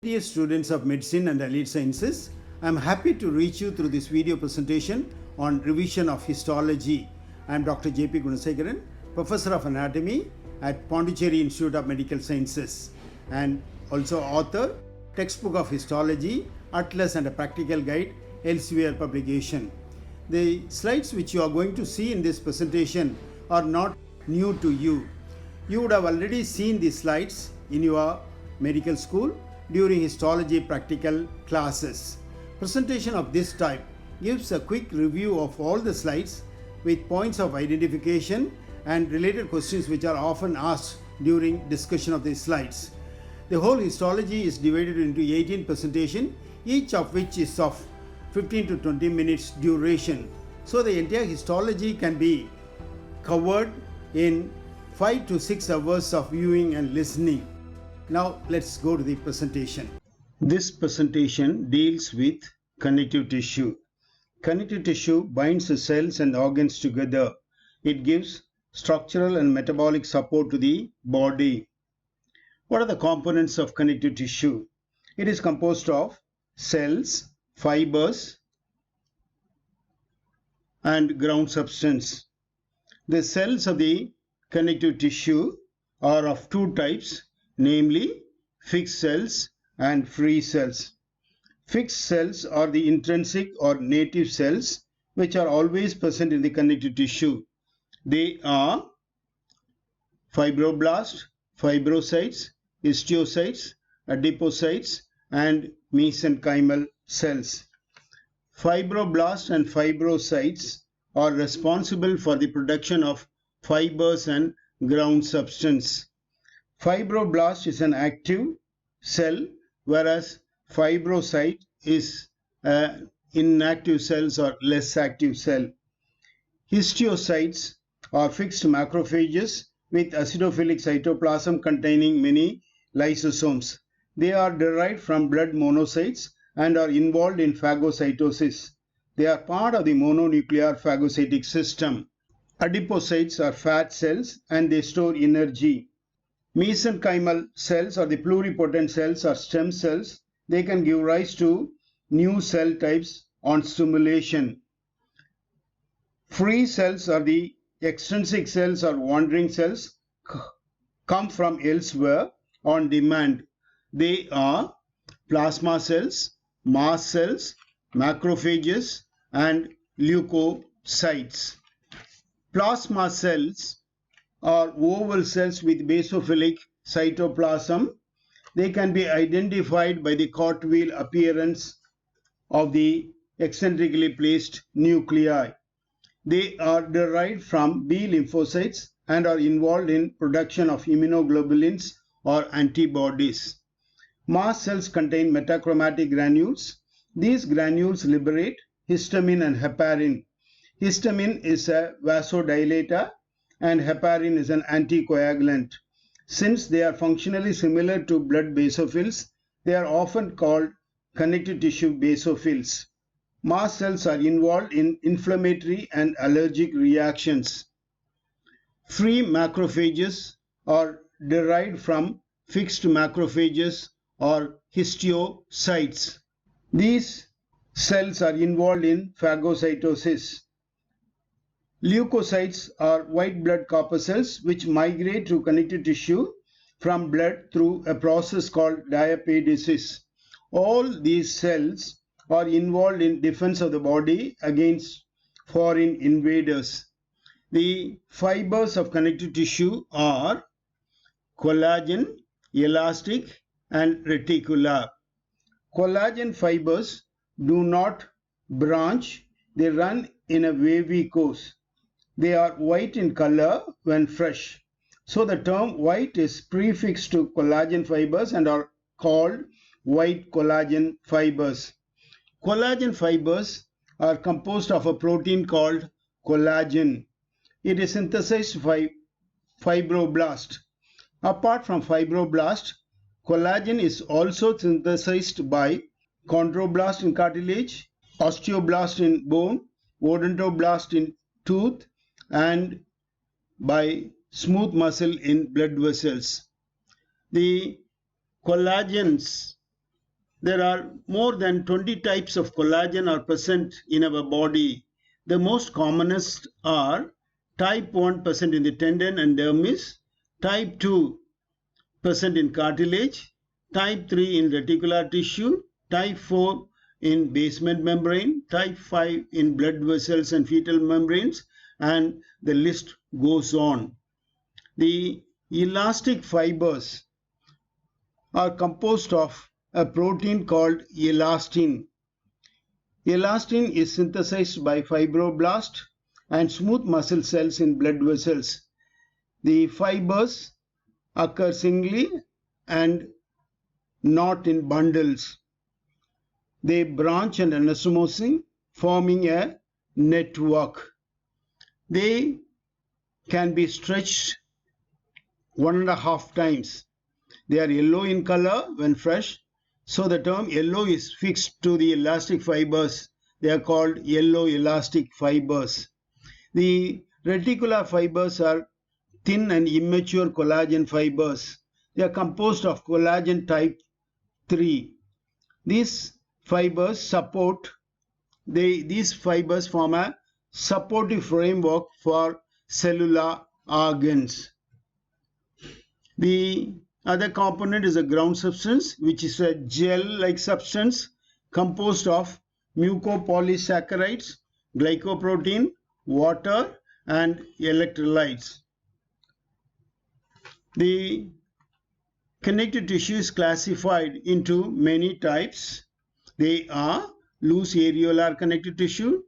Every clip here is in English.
Dear students of medicine and allied sciences, I am happy to reach you through this video presentation on revision of histology. I am Dr. J.P. Gunasekharan, Professor of Anatomy at Pondicherry Institute of Medical Sciences and also author, Textbook of Histology, Atlas and a Practical Guide, Elsevier publication. The slides which you are going to see in this presentation are not new to you. You would have already seen these slides in your medical school during histology practical classes. Presentation of this type gives a quick review of all the slides with points of identification and related questions which are often asked during discussion of these slides. The whole histology is divided into 18 presentations, each of which is of 15 to 20 minutes duration. So the entire histology can be covered in 5 to 6 hours of viewing and listening. Now let's go to the presentation. This presentation deals with connective tissue. Connective tissue binds the cells and organs together. It gives structural and metabolic support to the body. What are the components of connective tissue? It is composed of cells, fibers, and ground substance. The cells of the connective tissue are of two types, namely fixed cells and free cells. Fixed cells are the intrinsic or native cells which are always present in the connective tissue. They are fibroblasts, fibrocytes, histiocytes, adipocytes, and mesenchymal cells. Fibroblasts and fibrocytes are responsible for the production of fibers and ground substance. Fibroblast is an active cell, whereas fibrocyte is an inactive cells or less active cell. Histiocytes are fixed macrophages with acidophilic cytoplasm containing many lysosomes. They are derived from blood monocytes and are involved in phagocytosis. They are part of the mononuclear phagocytic system. Adipocytes are fat cells and they store energy. Mesenchymal cells or the pluripotent cells are stem cells. They can give rise to new cell types on stimulation. Free cells are the extrinsic cells or wandering cells, come from elsewhere on demand. They are plasma cells, mast cells, macrophages, and leukocytes. Plasma cells are oval cells with basophilic cytoplasm. They can be identified by the cartwheel appearance of the eccentrically placed nuclei. They are derived from B lymphocytes and are involved in production of immunoglobulins or antibodies. Mast cells contain metachromatic granules. These granules liberate histamine and heparin. Histamine is a vasodilator and heparin is an anticoagulant. Since they are functionally similar to blood basophils, they are often called connective tissue basophils. Mast cells are involved in inflammatory and allergic reactions. Free macrophages are derived from fixed macrophages or histiocytes. These cells are involved in phagocytosis. Leukocytes are white blood corpuscles which migrate to connective tissue from blood through a process called diapedesis. All these cells are involved in defense of the body against foreign invaders. The fibers of connective tissue are collagen, elastic, and reticular. Collagen fibers do not branch, they run in a wavy course. They are white in color when fresh. So the term white is prefixed to collagen fibers and are called white collagen fibers. Collagen fibers are composed of a protein called collagen. It is synthesized by fibroblast. Apart from fibroblast, collagen is also synthesized by chondroblast in cartilage, osteoblast in bone, odontoblast in tooth, and by smooth muscle in blood vessels. The collagens There are more than 20 types of collagen are present in our body. The most commonest are type 1 present in the tendon and dermis, type 2 present in cartilage, type 3 in reticular tissue, type 4 in basement membrane, type 5 in blood vessels and fetal membranes, and the list goes on. The elastic fibers are composed of a protein called elastin. Elastin is synthesized by fibroblast and smooth muscle cells in blood vessels. The fibers occur singly and not in bundles. They branch and anastomosing, forming a network. They can be stretched 1.5 times. They are yellow in color when fresh. So the term yellow is fixed to the elastic fibers. They are called yellow elastic fibers. The reticular fibers are thin and immature collagen fibers. They are composed of collagen type 3. These fibers form a supportive framework for cellular organs. The other component is a ground substance, which is a gel-like substance composed of mucopolysaccharides, glycoprotein, water, and electrolytes. The connective tissue is classified into many types. They are loose areolar connective tissue,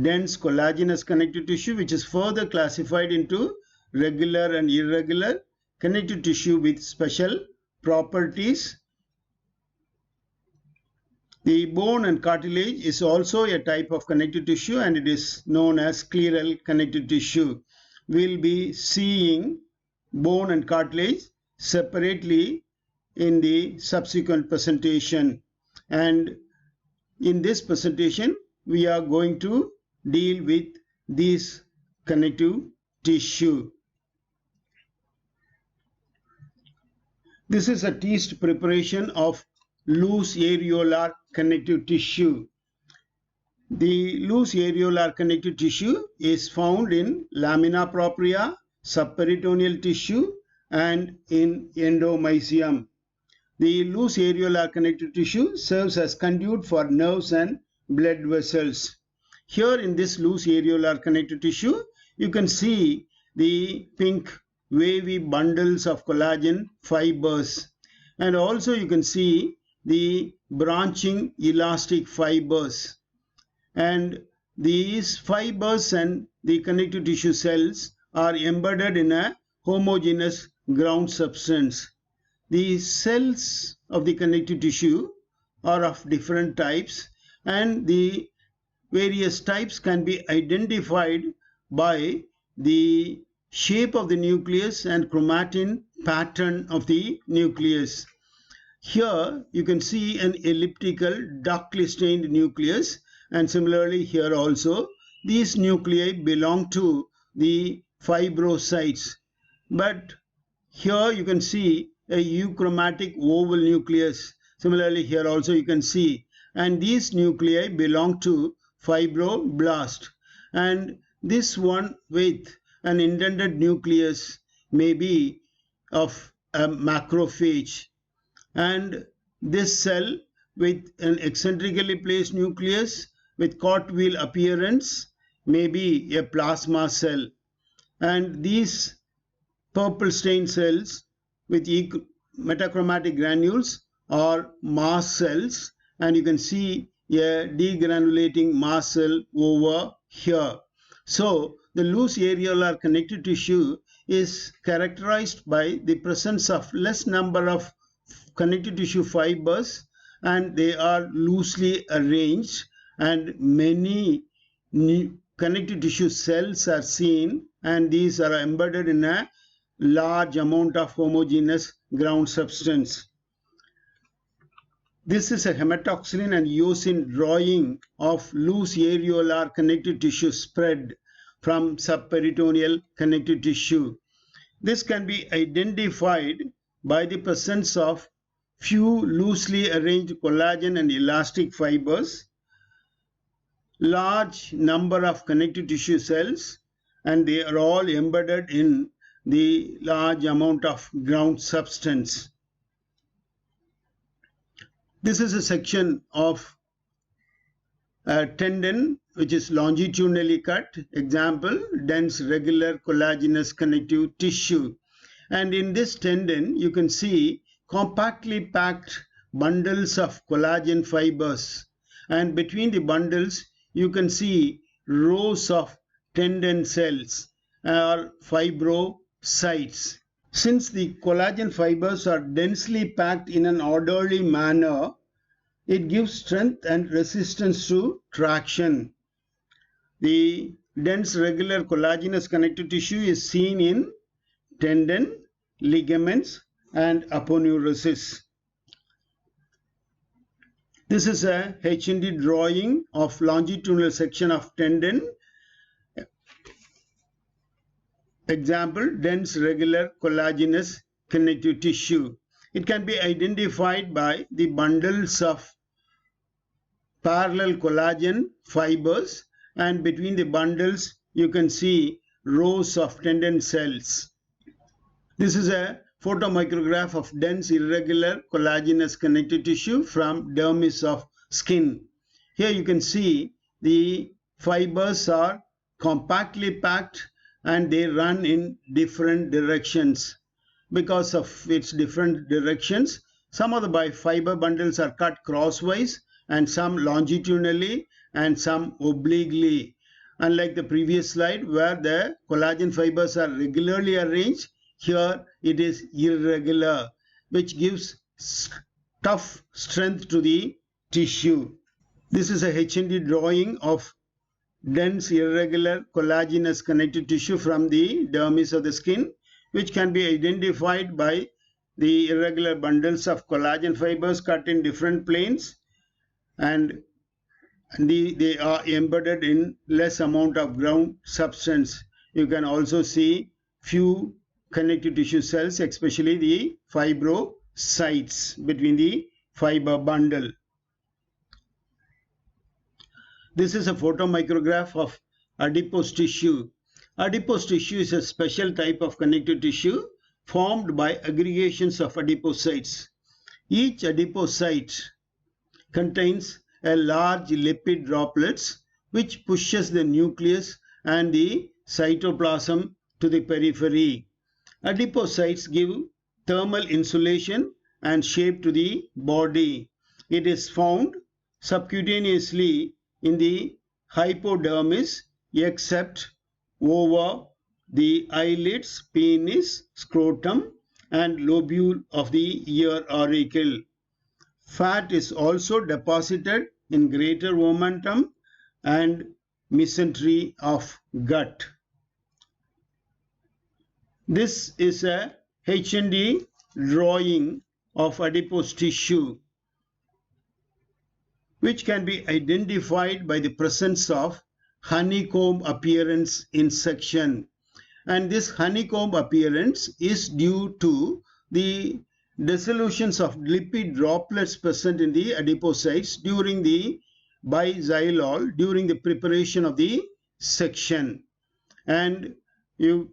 dense collagenous connective tissue, which is further classified into regular and irregular connective tissue with special properties. The bone and cartilage is also a type of connective tissue, and it is known as scleral connective tissue. We'll be seeing bone and cartilage separately in the subsequent presentation, and in this presentation we are going to deal with this connective tissue. This is a teased preparation of loose areolar connective tissue. The loose areolar connective tissue is found in lamina propria, subperitoneal tissue, and in endomysium. The loose areolar connective tissue serves as conduit for nerves and blood vessels. Here in this loose areolar connective tissue, you can see the pink wavy bundles of collagen fibers, and also you can see the branching elastic fibers, and these fibers and the connective tissue cells are embedded in a homogeneous ground substance. The cells of the connective tissue are of different types, and the various types can be identified by the shape of the nucleus and chromatin pattern of the nucleus. Here you can see an elliptical darkly stained nucleus, and similarly here also these nuclei belong to the fibrocytes, but here you can see a euchromatic oval nucleus. Similarly here also you can see, and these nuclei belong to fibroblast, and this one with an indented nucleus may be of a macrophage, and this cell with an eccentrically placed nucleus with cartwheel appearance may be a plasma cell, and these purple stained cells with metachromatic granules are mast cells, and you can see a degranulating mast cell over here. So the loose areolar connective tissue is characterized by the presence of less number of connective tissue fibers, and they are loosely arranged, and many connective tissue cells are seen, and these are embedded in a large amount of homogeneous ground substance. This is a hematoxylin and eosin drawing of loose areolar connective tissue spread from subperitoneal connective tissue. This can be identified by the presence of few loosely arranged collagen and elastic fibers, large number of connective tissue cells, and they are all embedded in the large amount of ground substance. This is a section of a tendon which is longitudinally cut. Example, dense regular collagenous connective tissue. And in this tendon you can see compactly packed bundles of collagen fibers, and between the bundles you can see rows of tendon cells or fibrocytes. Since the collagen fibers are densely packed in an orderly manner, it gives strength and resistance to traction. The dense regular collagenous connective tissue is seen in tendon, ligaments, and aponeurosis. This is a H&D drawing of longitudinal section of tendon. Example, dense regular collagenous connective tissue. It can be identified by the bundles of parallel collagen fibers, and between the bundles you can see rows of tendon cells. This is a photomicrograph of dense irregular collagenous connective tissue from dermis of skin. Here you can see the fibers are compactly packed and they run in different directions. Because of its different directions, some of the fiber bundles are cut crosswise and some longitudinally and some obliquely. Unlike the previous slide where the collagen fibers are regularly arranged, here it is irregular, which gives tough strength to the tissue. This is a H&D drawing of dense irregular collagenous connective tissue from the dermis of the skin, which can be identified by the irregular bundles of collagen fibers cut in different planes, and they are embedded in less amount of ground substance. You can also see few connective tissue cells, especially the fibrocytes between the fiber bundle. This is a photomicrograph of adipose tissue. Adipose tissue is a special type of connective tissue formed by aggregations of adipocytes. Each adipocyte contains a large lipid droplets which pushes the nucleus and the cytoplasm to the periphery. Adipocytes give thermal insulation and shape to the body. It is found subcutaneously in the hypodermis except over the eyelids, penis, scrotum, and lobule of the ear auricle. Fat is also deposited in greater omentum and mesentery of gut. This is a H&D drawing of adipose tissue, which can be identified by the presence of honeycomb appearance in section. And this honeycomb appearance is due to the dissolutions of lipid droplets present in the adipocytes during the bixylol, during the preparation of the section. And you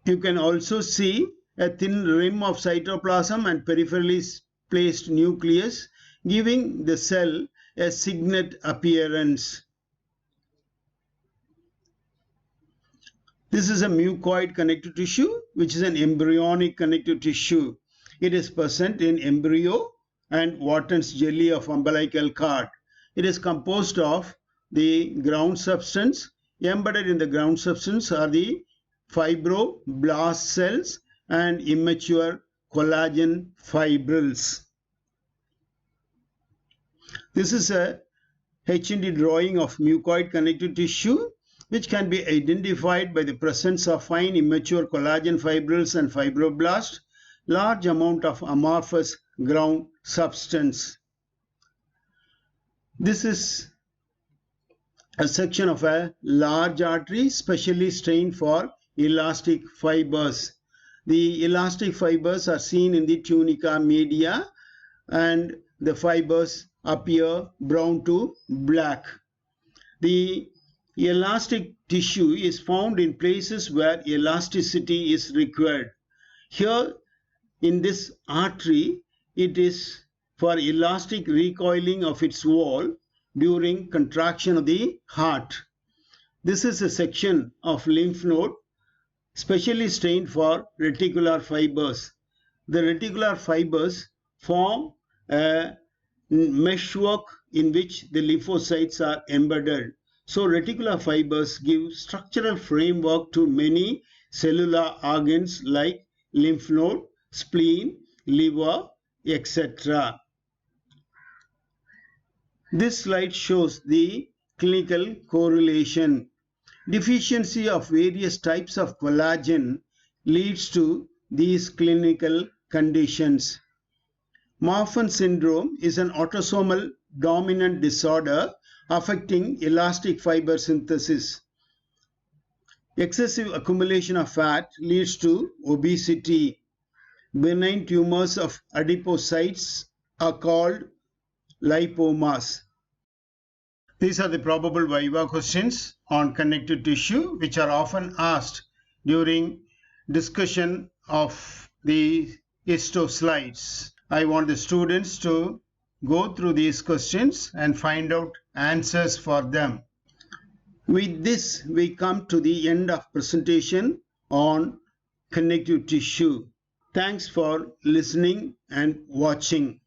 can also see a thin rim of cytoplasm and peripherally placed nucleus, giving the cell a signet appearance. This is a mucoid connective tissue, which is an embryonic connective tissue. It is present in embryo and Wharton's jelly of umbilical cord. It is composed of the ground substance. Embedded in the ground substance are the fibroblast cells and immature collagen fibrils. This is a H&D drawing of mucoid connective tissue, which can be identified by the presence of fine immature collagen fibrils and fibroblasts, large amount of amorphous ground substance. This is a section of a large artery specially strained for elastic fibers. The elastic fibers are seen in the tunica media and the fibers appear brown to black. The elastic tissue is found in places where elasticity is required. Here in this artery, it is for elastic recoiling of its wall during contraction of the heart. This is a section of lymph node specially strained for reticular fibers. The reticular fibers form a meshwork in which the lymphocytes are embedded. So reticular fibers give structural framework to many cellular organs like lymph node, spleen, liver, etc. This slide shows the clinical correlation. Deficiency of various types of collagen leads to these clinical conditions. Marfan syndrome is an autosomal dominant disorder affecting elastic fiber synthesis. Excessive accumulation of fat leads to obesity. Benign tumors of adipocytes are called lipomas. These are the probable viva questions on connective tissue which are often asked during discussion of the histo slides. I want the students to go through these questions and find out answers for them. With this, we come to the end of presentation on connective tissue. Thanks for listening and watching.